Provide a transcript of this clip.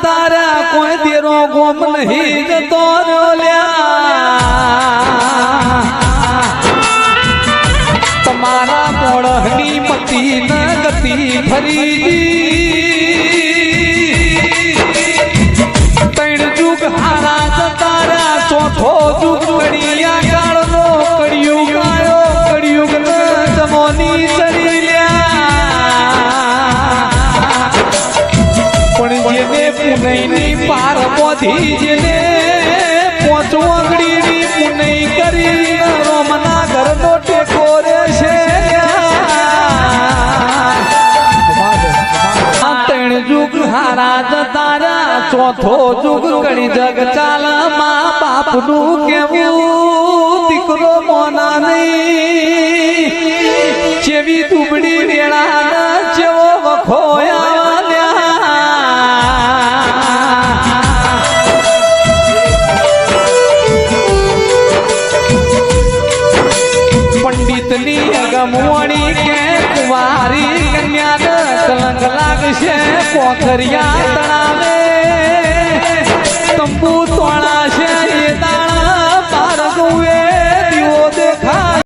જતા રહ્યા કોઈ તેરો ગોમ નહીં જતો તમારા મોળની મતી ન ગતિ ફરી ત્રણ જુગ હારા જતા રહ્યા ચોથો જુગ કડિયા કાળનો કડિયુગ આવ્યો કડિયુગ ન જમોની ચડી પુનઈની પાર પોધી જેને પોચો અંગડીની પુનઈ કરી રોમના ઘરનો ટેકો રે છે ત્રણ જુગ હારા જતારા ચોથો જુગ કણી જગ ચાલ મા બાપનું કેવું દીકરો મોના નહીં જેવી દુબડી વેળા જેવો વખોયા પંડિતની અગમવાણી કે કુંવારી કન્યા કલંક લાગશે પોખરિયા તળાવે તંબુ તોળા